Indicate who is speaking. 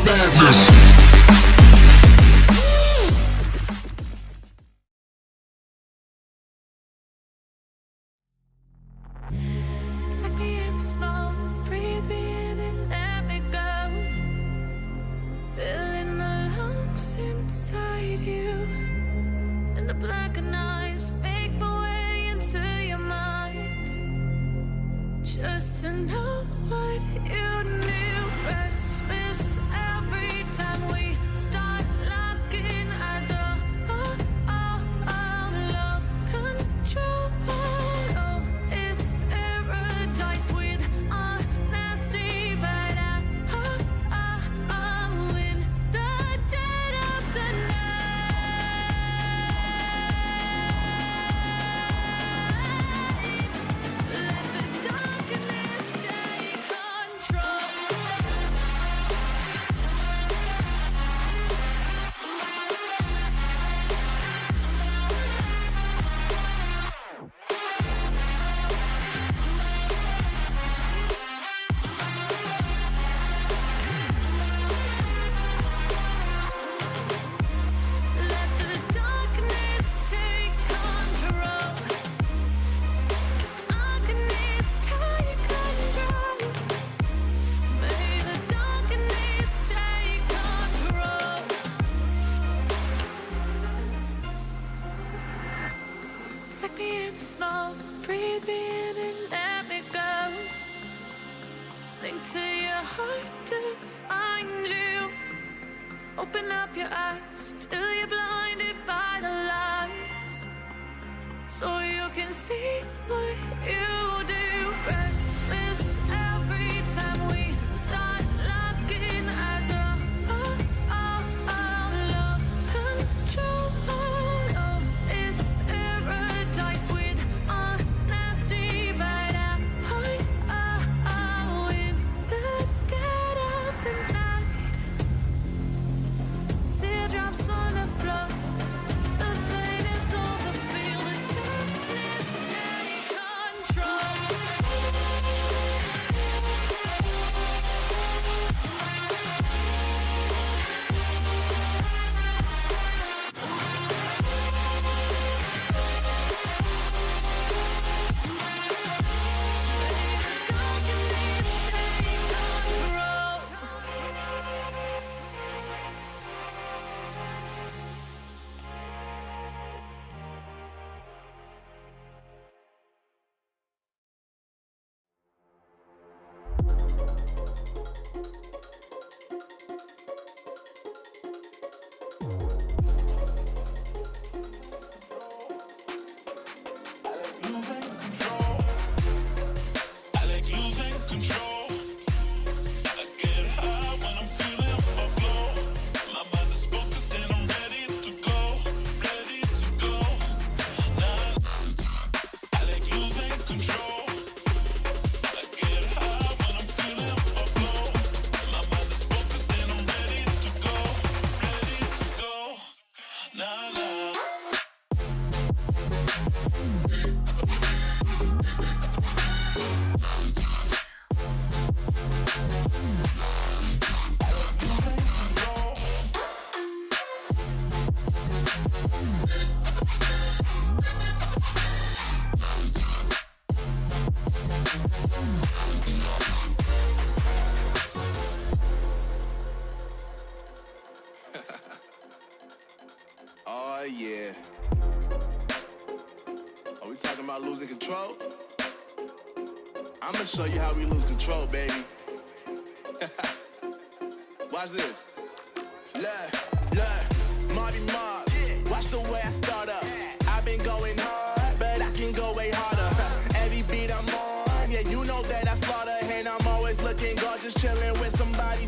Speaker 1: madness.
Speaker 2: Take me in the smoke, breathe me in and let me go. Filling the lungs inside you, and the blackened eyes make my way into your mind. Just to know what you knew. Restless every time we start locking eyes. Lost control. Oh, it's paradise with honesty, but I'm in the dead of the night. Let the darkness take control. Let the darkness take control. Darkness take control. May the darkness take control. Take me in the smoke, breathe me in and let me go. Sink to your heart to find you. Open up your eyes till you're blinded by the lies, so you can see what you do. Restless every time we start locking eyes. Lost control. Oh, it's paradise with honesty, but I'm in the dead of the night. Teardrops on the floor. The pain is over. Feel the darkness take control. Darkness take control.
Speaker 3: I like losing control. I get high when I'm feeling my flow. My mind is focused and I'm ready to go, ready to go. Nah, I like losing control. I get high when I'm feeling my flow. My mind is focused and I'm ready to go, ready to go. Nah, nah.
Speaker 4: Oh yeah. Are we talking about losing control? I'ma show you how we lose control, baby. Watch this. Look, Marty Mark. Watch the way I start up. I've been going hard, but I can go way harder. Every beat I'm on, yeah, you know that I slaughter. And I'm always looking gorgeous, chilling with somebody